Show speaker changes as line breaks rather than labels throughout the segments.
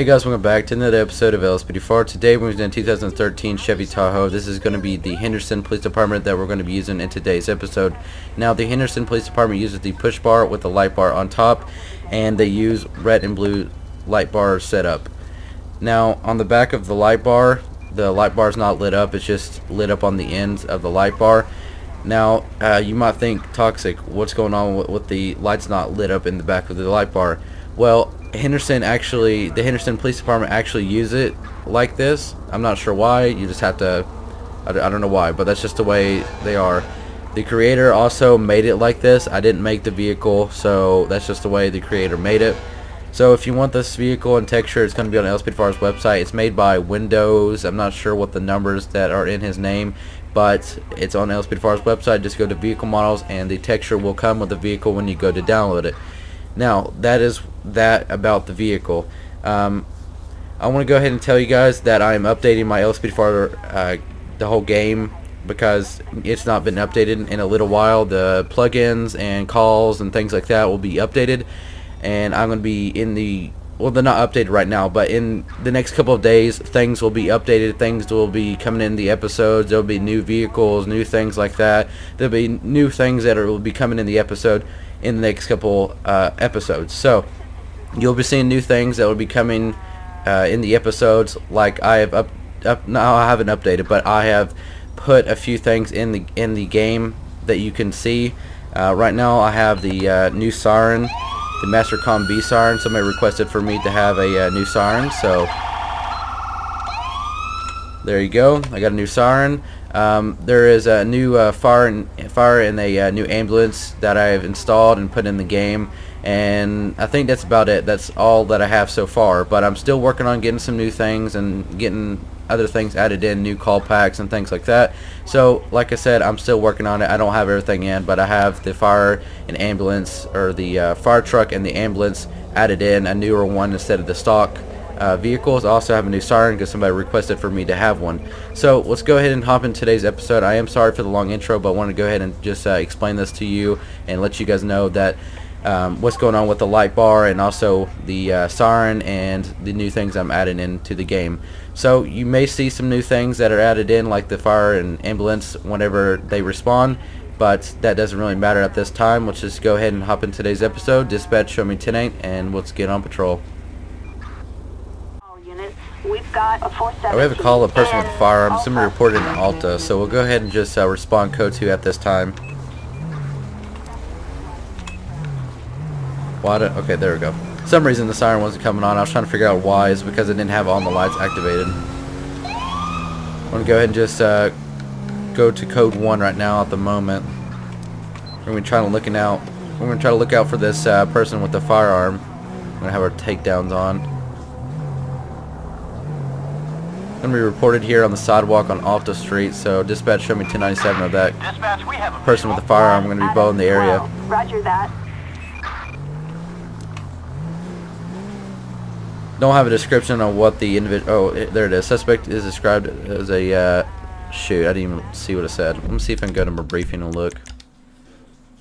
Hey guys, welcome back to another episode of LSPDFR. Today we're using a 2013 Chevy Tahoe. This is going to be the Henderson Police Department that we're going to be using in today's episode. Now, the Henderson Police Department uses the push bar with the light bar on top, and they use red and blue light bar setup. Now, on the back of the light bar is not lit up, it's just lit up on the ends of the light bar. Now, you might think, Toxic, what's going on with the lights not lit up in the back of the light bar? Well, the Henderson Police Department actually use it like this. I'm not sure why. You just have to, I don't know why, but that's just the way they are. The creator also made it like this. I didn't make the vehicle, so that's just the way the creator made it. So if you want this vehicle and texture, it's going to be on LSPDFR's website. It's made by Windows. I'm not sure what the numbers that are in his name, but it's on LSPDFR's website. Just go to vehicle models, and the texture will come with the vehicle when you go to download it. Now, that is that about the vehicle. I want to go ahead and tell you guys that I am updating my LSPDFR, the whole game, because it's not been updated in a little while. The plugins and calls and things like that will be updated, and I'm going to be in the, well, they're not updated right now, but in the next couple of days things will be updated. Things will be coming in the episodes. There'll be new vehicles, new things like that. There'll be new things that will be coming in the episode in the next couple episodes. So you'll be seeing new things that will be coming in the episodes. Like I have now I haven't updated, but I have put a few things in the game that you can see. Right now I have the new siren, the Mastercom B siren. Somebody requested for me to have a new siren, so there you go. I got a new siren. There is a new fire and a new ambulance that I have installed and put in the game, and I think that's about it. That's all that I have so far, but I'm still working on getting some new things and getting other things added in, new call packs and things like that. So like I said, I'm still working on it. I don't have everything in, but I have the fire and ambulance, or the fire truck and the ambulance added in, a newer one instead of the stock vehicles. I also have a new siren because somebody requested for me to have one. So let's go ahead and hop in today's episode. I am sorry for the long intro, but I want to go ahead and just explain this to you and let you guys know that what's going on with the light bar and also the siren and the new things I'm adding into the game. So you may see some new things that are added in, like the fire and ambulance whenever they respond, but that doesn't really matter at this time. Let's just go ahead and hop in today's episode. Dispatch, show me 10-8, and let's get on patrol.
We've got a 417.
We have a call, a person with a firearm. Somebody reported in Alta, so we'll go ahead and just respond code 2 at this time. Okay, there we go. For some reason the siren wasn't coming on. I was trying to figure out why. It's because I didn't have all the lights activated. I'm going to go ahead and just go to code 1 right now at the moment. We're going to try to look out for this person with the firearm. I'm going to have our takedowns on. Going to be reported here on the sidewalk on Alta Street, so dispatch, show me 1097 of that
Dispatch, we have a
person with the firearm. I'm going to be bowing the area.
Roger that.
Don't have a description on what the individual. Oh, there it is. Suspect is described as a shoot. I didn't even see what it said. Let me see if I can go to my briefing and look.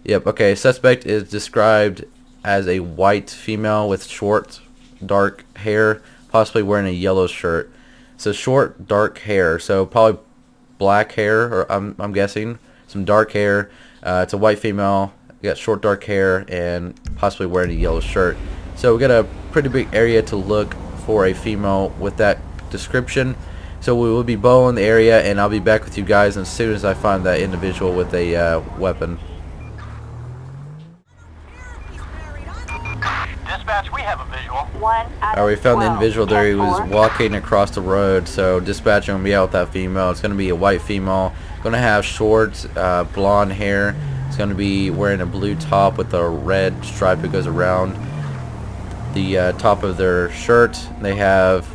Yep. Okay. Suspect is described as a white female with short, dark hair, possibly wearing a yellow shirt. So short, dark hair. So probably black hair, or I'm guessing some dark hair. It's a white female. Got short, dark hair, and possibly wearing a yellow shirt. So we got a pretty big area to look for a female with that description. So we will be bowling the area, and I'll be back with you guys as soon as I find that individual with a weapon.
Dispatch, we have a visual.
Alright, we found the individual there. He was walking across the road. So dispatch, I'm going to be out with that female. It's going to be a white female. Going to have short blonde hair. It's going to be wearing a blue top with a red stripe that goes around the top of their shirt. They have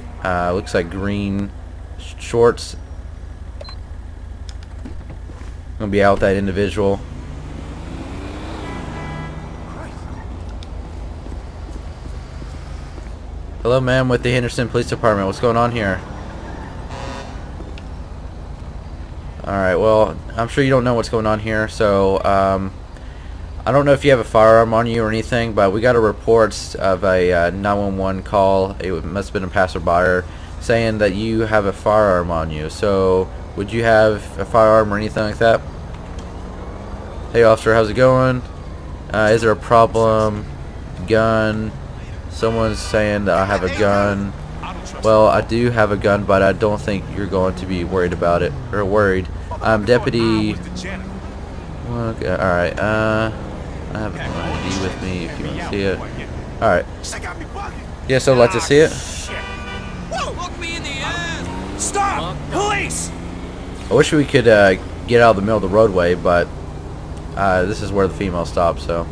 looks like green shorts. I'm gonna be out with that individual. Hello, ma'am, with the Henderson Police Department. What's going on here? Alright, well, I'm sure you don't know what's going on here, so I don't know if you have a firearm on you or anything, but we got a report of a 911 call. It must have been a passerby saying that you have a firearm on you. So would you have a firearm or anything like that? Hey officer, how's it going? Is there a problem? Gun. Someone's saying that I have a gun. Well, I do have a gun, but I don't think you're going to be worried about it, or worried. Deputy. Okay, alright, I have my ID with me if you want to see it. Alright. Yes, I'd like to see it.
Stop! Police!
I wish we could get out of the middle of the roadway, but this is where the female stopped, so.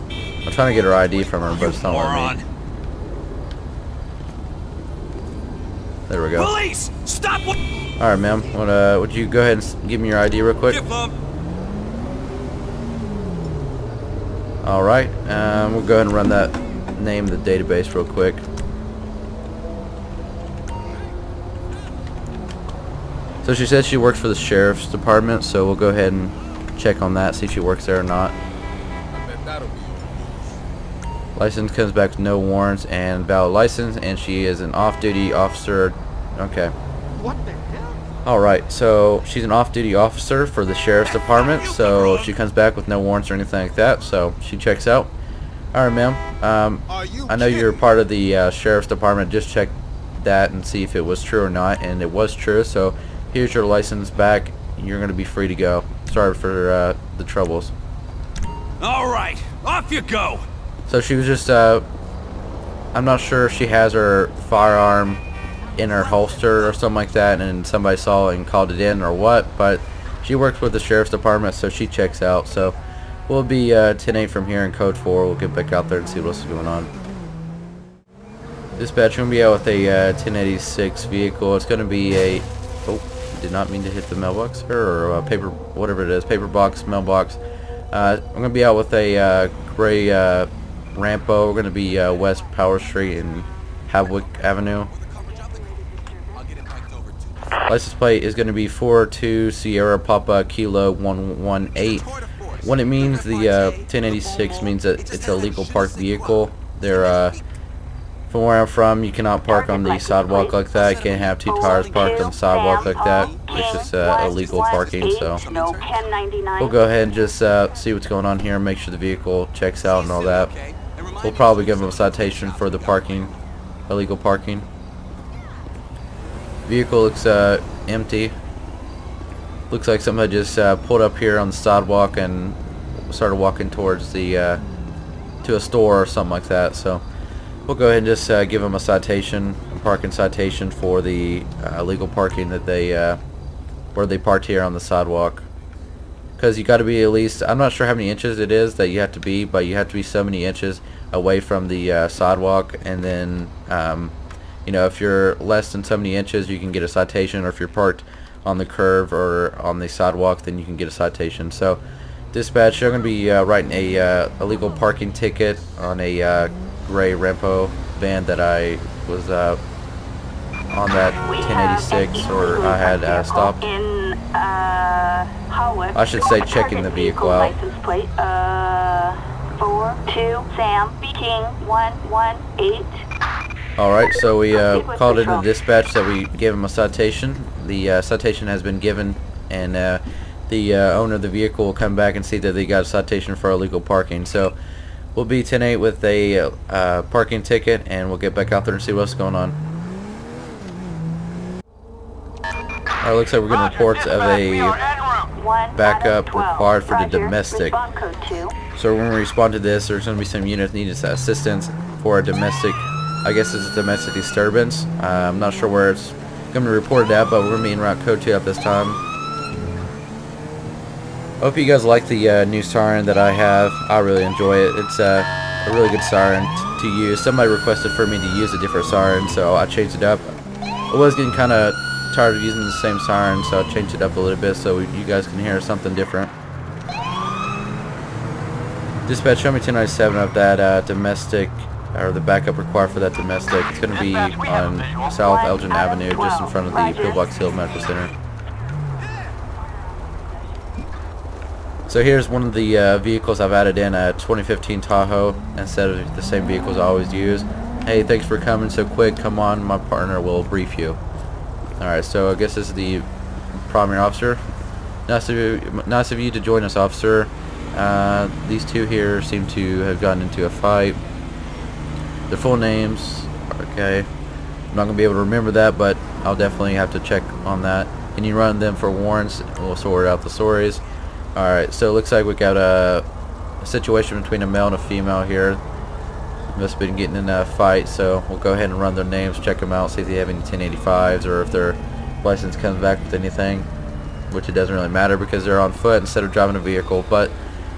I'm trying to get her ID from her, but it's not letting me. There we go.
Police! Stop!
Alright, ma'am. Would you go ahead and give me your ID real quick? Alright. We'll go ahead and run that name in the database real quick. So she said she works for the sheriff's department, so we'll go ahead and check on that, see if she works there or not. License comes back with no warrants and valid license, and she is an off-duty officer. Okay.
What the hell?
Alright, so she's an off-duty officer for the sheriff's department, so she comes back with no warrants or anything like that, so she checks out. Alright, ma'am. I know you're part of the sheriff's department. Just check that and see if it was true or not, and it was true, so here's your license back. You're going to be free to go. Sorry for the troubles.
Alright, off you go!
So she was just, I'm not sure if she has her firearm in her holster or something like that, and somebody saw it and called it in or what, but she works with the sheriff's department, so she checks out. So we'll be 10-8 from here in code 4. We'll get back out there and see what's going on. Dispatch, we're going to be out with a 1086 vehicle. It's going to be a, oh, did not mean to hit the mailbox, or paper, whatever it is, paper box, mailbox. I'm going to be out with a gray Rampo. We're going to be West Power Street and Hawick Avenue. License plate is going to be 42 Sierra Papa Kilo 118. What it means, the 1086 means that it's a legal parked vehicle. They're from where I'm from, you cannot park on the sidewalk like that. You can't have two tires parked on the sidewalk like that. It's just illegal parking, so we'll go ahead and just see what's going on here, make sure the vehicle checks out and all that. We'll probably give them a citation for the parking, illegal parking. Vehicle looks empty. Looks like somebody just pulled up here on the sidewalk and started walking towards the to a store or something like that. So we'll go ahead and just give them a citation, a parking citation for the illegal parking that they where they parked here on the sidewalk. Because you got to be at least, I'm not sure how many inches it is that you have to be, but you have to be so many inches away from the sidewalk, and then you know, if you're less than so many inches, you can get a citation, or if you're parked on the curve or on the sidewalk, then you can get a citation. So dispatch, you're going to be writing a illegal parking ticket on a gray Rampo van that I was on that 1086, or I had stopped. I should say checking the vehicle out.
License plate 42 Sam King 118.
Alright, so we called into dispatch that we gave him a citation. The citation has been given, and the owner of the vehicle will come back and see that they got a citation for illegal parking. So we'll be 10-8 with a parking ticket, and we'll get back out there and see what's going on. Alright, looks like we're getting reports of a backup required for the domestic. So when we respond to this, there's going to be some units needing assistance for a domestic, I guess it's a domestic disturbance. I'm not sure where it's going to be reported at, but we're going to be in Route Code 2 at this time. I hope you guys like the new siren that I have. I really enjoy it. It's a really good siren to use. Somebody requested for me to use a different siren, so I changed it up. I was getting kind of tired of using the same siren, so I changed it up a little bit so you guys can hear something different. Dispatch, show me 1097 of that domestic, or the backup required for that domestic. It's going to be on South Elgin Avenue, just in front of the Pillbox Hill Medical Center. So here's one of the vehicles I've added in, a 2015 Tahoe instead of the same vehicles I always use. Hey, thanks for coming so quick. Come on, my partner will brief you. Alright, so I guess this is the primary officer. Nice of you to join us, officer. These two here seem to have gotten into a fight. Their full names, okay. I'm not going to be able to remember that, but I'll definitely have to check on that. Can you run them for warrants? We'll sort out the stories. Alright, so it looks like we got a situation between a male and a female here. Must have been getting in a fight, so we'll go ahead and run their names, check them out, see if they have any 1085s or if their license comes back with anything, which it doesn't really matter because they're on foot instead of driving a vehicle. But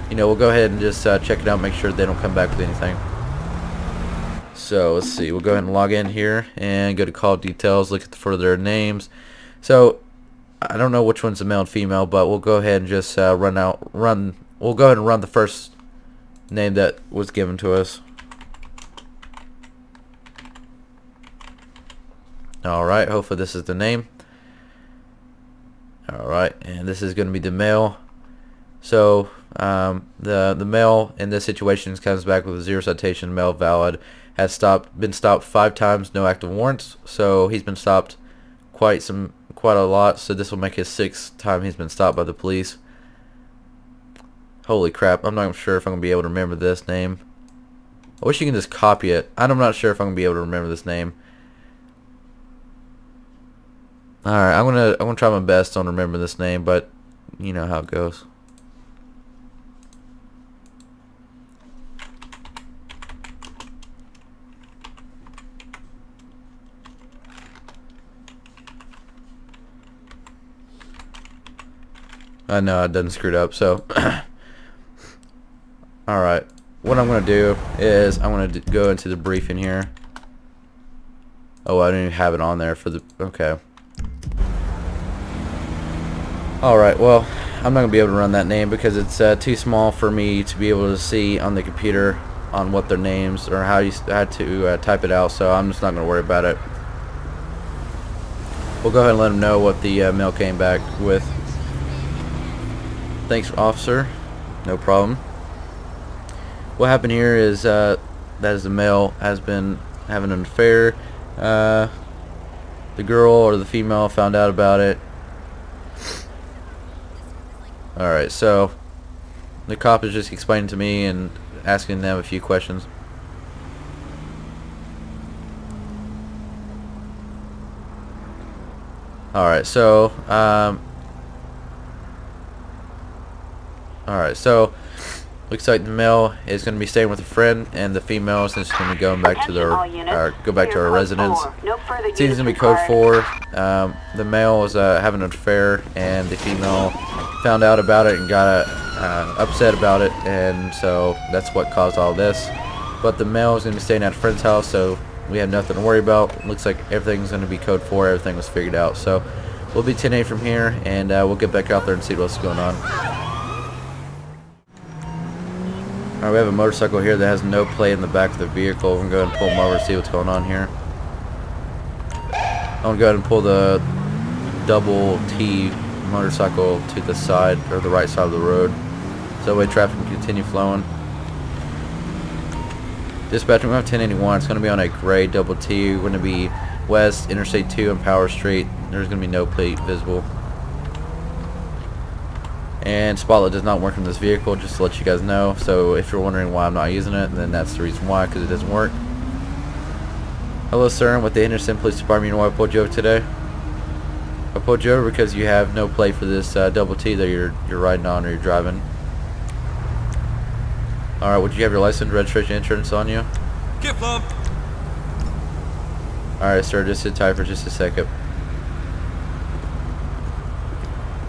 you know, we'll go ahead and just check it out, make sure they don't come back with anything. So let's see, we'll go ahead and log in here and go to call details, look for their names. So I don't know which one's the male and female, but we'll go ahead and just we'll go ahead and run the first name that was given to us. Alright, hopefully this is the name. Alright, and this is going to be the male. So the male in this situation comes back with a 0 citation, male, valid, has been stopped 5 times, no active warrants. So he's been stopped quite a lot. So this will make his 6th time he's been stopped by the police. Holy crap! I'm not sure if I'm gonna be able to remember this name. I wish you can just copy it. I'm not sure if I'm gonna be able to remember this name. Alright, I'm gonna try my best on remembering this name, but you know how it goes. I know I done screwed up, so alright, what I'm gonna do is I'm gonna go into the briefing here. Oh, I didn't even have it on there for the, okay. Alright, well, I'm not going to be able to run that name because it's too small for me to be able to see on the computer on what their names or how to type it out, so I'm just not going to worry about it. We'll go ahead and let them know what the mail came back with. Thanks, officer. No problem. What happened here is that the male has been having an affair. The girl or the female found out about it. Alright, so the cop is just explaining to me and asking them a few questions. Alright, so looks like the male is going to be staying with a friend, and the female is just going to be going back to her residence. It seems to be code 4. The male was having an affair, and the female found out about it and got upset about it, and so that's what caused all this. But the male is going to be staying at a friend's house, so we have nothing to worry about. Looks like everything's going to be code 4. Everything was figured out, so we'll be 10-8 from here, and we'll get back out there and see what's going on. Alright, we have a motorcycle here that has no plate in the back of the vehicle. We're going to go ahead and pull them over and see what's going on here. I'm going to go ahead and pull the double T motorcycle to the side, or the right side of the road, so that way traffic can continue flowing. Dispatch, we have 1081. It's going to be on a gray double T. We're going to be west, Interstate 2 and Power Street. There's going to be no plate visible. And spotlight does not work in this vehicle, just to let you guys know. So if you're wondering why I'm not using it, then that's the reason why, because it doesn't work. Hello, sir. I'm with the Henderson Police Department. You know why I pulled you over today? I pulled you over because you have no plate for this double T that you're riding on or you're driving. Alright, would you have your license, registration, insurance on you?
Get bumped.
Alright, sir, just sit tight for just a second.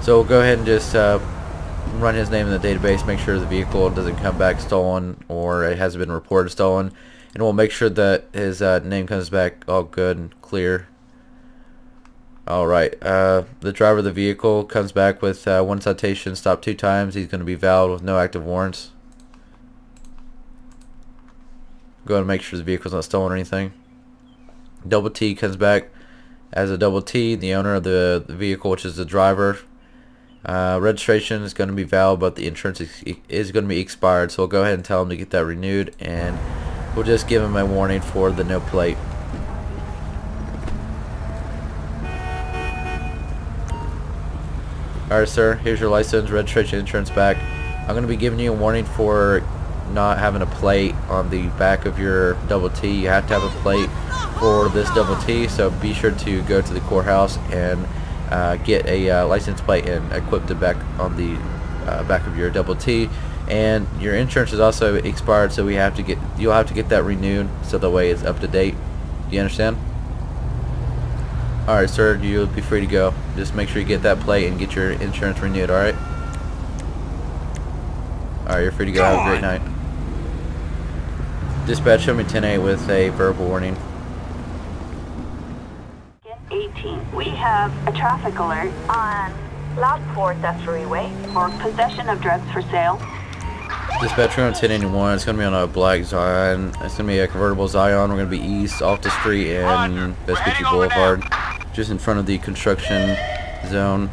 So we'll go ahead and just run his name in the database, make sure the vehicle doesn't come back stolen or it hasn't been reported stolen, and we'll make sure that his name comes back all good and clear. Alright, the driver of the vehicle comes back with 1 citation, stopped 2 times. He's going to be valid with no active warrants. Go ahead and make sure the vehicle's not stolen or anything. Double T comes back as a double T. The owner of the vehicle, which is the driver, Registration is going to be valid, but the insurance is going to be expired, so we'll go ahead and tell him to get that renewed, and we'll just give him a warning for the no plate. Alright, sir, here's your license, registration, insurance back. I'm going to be giving you a warning for not having a plate on the back of your double T. You have to have a plate for this double T, so be sure to go to the courthouse and get a license plate and equip it back on the back of your double T. And your insurance is also expired, so you'll have to get that renewed, so that way it's up to date. Do you understand? Alright, sir, you'll be free to go. Just make sure you get that plate and get your insurance renewed, alright? Alright, you're free to go. Have a great night. Dispatch, show me 10-8 with a verbal warning.
18. We have a traffic alert on Loudport, that freeway, for possession of drugs for sale.
Dispatch, we're on 1081. It's going to be on a black Zion. It's going to be a convertible Zion. We're going to be east off the street and Vespucci Boulevard, just in front of the construction zone.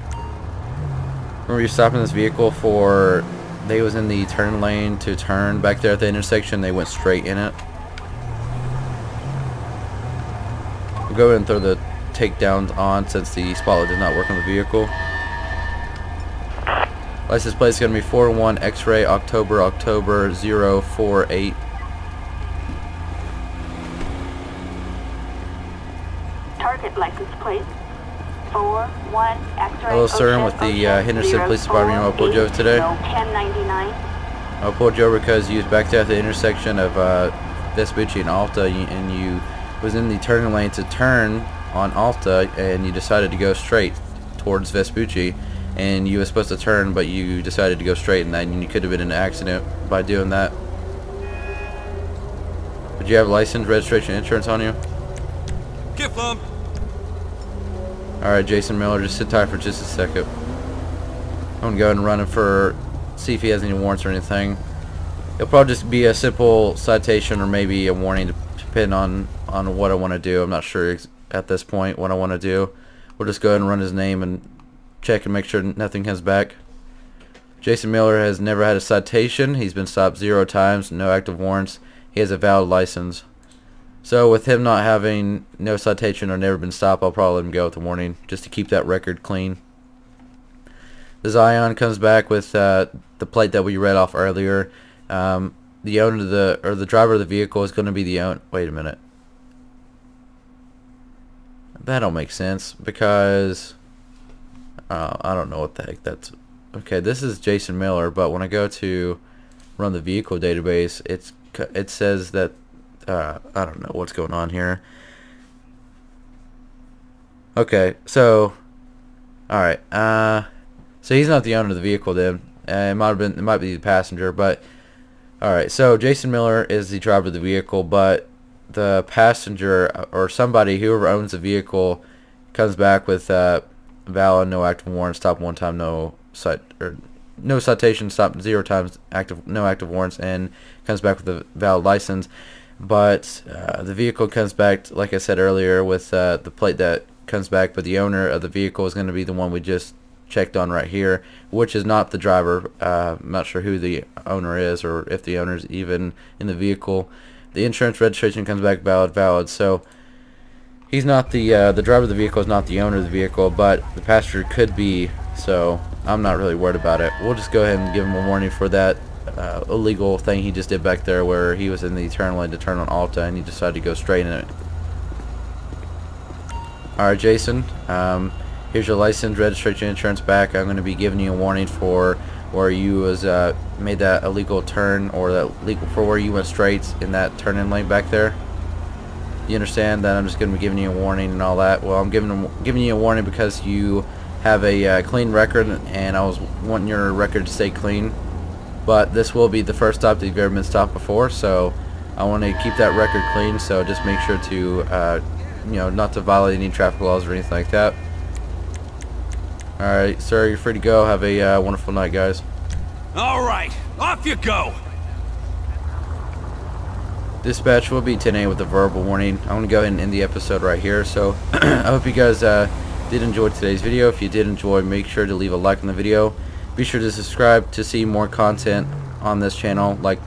Remember, you're stopping this vehicle for... They was in the turn lane to turn back there at the intersection. They went straight in it. We'll go ahead and throw the takedowns on since the spotlight does not work on the vehicle. License plate is going to be 41 X-ray October 048.
Target license plate 41 X-ray.
Hello, sir. I'm with the Henderson Police Department. I'll pull you over today.
1099.
I pulled you over because you was back there at the intersection of Vespucci and Alta, and you was in the turning lane to turn on Alta, and you decided to go straight towards Vespucci, and you were supposed to turn, but you decided to go straight, and then you could have been in an accident by doing that. Did you have license, registration, insurance on you?
Get flum.
Alright, Jason Miller, just sit tight for just a second. I'm going to go ahead and run him for, see if he has any warrants or anything. It'll probably just be a simple citation or maybe a warning, depending on what I want to do. I'm not sure at this point what I want to do. We'll just go ahead and run his name and check and make sure nothing comes back. Jason Miller has never had a citation. He's been stopped 0 times, no active warrants. He has a valid license. So with him not having no citation or never been stopped, I'll probably let him go with a warning just to keep that record clean. The Zion comes back with the plate that we read off earlier. The owner of the driver of the vehicle is going to be the owner. Wait a minute. That don't make sense because I don't know what the heck that's. Okay, this is Jason Miller, but when I go to run the vehicle database, it says that I don't know what's going on here. Okay, so all right, so he's not the owner of the vehicle then. It might be the passenger, but all right. So Jason Miller is the driver of the vehicle, but the passenger or somebody, whoever owns the vehicle, comes back with valid, no active warrants, stop 1 time, no citation, stop 0 times, no active warrants, and comes back with a valid license. But the vehicle comes back, like I said earlier, with the plate that comes back, but the owner of the vehicle is going to be the one we just checked on right here, which is not the driver. I'm not sure who the owner is or if the owner is even in the vehicle. The insurance registration comes back valid. So he's not the driver of the vehicle is not the owner of the vehicle, but the passenger could be. So I'm not really worried about it. We'll just go ahead and give him a warning for that illegal thing he just did back there, where he was in the turn lane to turn on Alta and he decided to go straight in it. Alright, Jason, here's your license, registration, insurance back. I'm going to be giving you a warning for where you was made that illegal turn, or that legal for where you went straight in that turn-in lane back there. You understand that I'm just going to be giving you a warning and all that? Well, I'm giving you a warning because you have a clean record, and I was wanting your record to stay clean. But this will be the first stop that you've ever been stopped before, so I want to keep that record clean. So just make sure to, not to violate any traffic laws or anything like that. All right, sir, you're free to go. Have a wonderful night, guys.
All right, off you go.
Dispatch will be 10-8 with a verbal warning. I'm going to go ahead and end the episode right here. So I hope you guys did enjoy today's video. If you did enjoy, make sure to leave a like on the video. Be sure to subscribe to see more content on this channel, like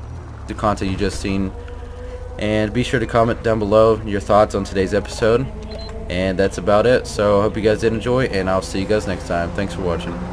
the content you just seen. And be sure to comment down below your thoughts on today's episode. And that's about it. So I hope you guys did enjoy, and I'll see you guys next time. Thanks for watching.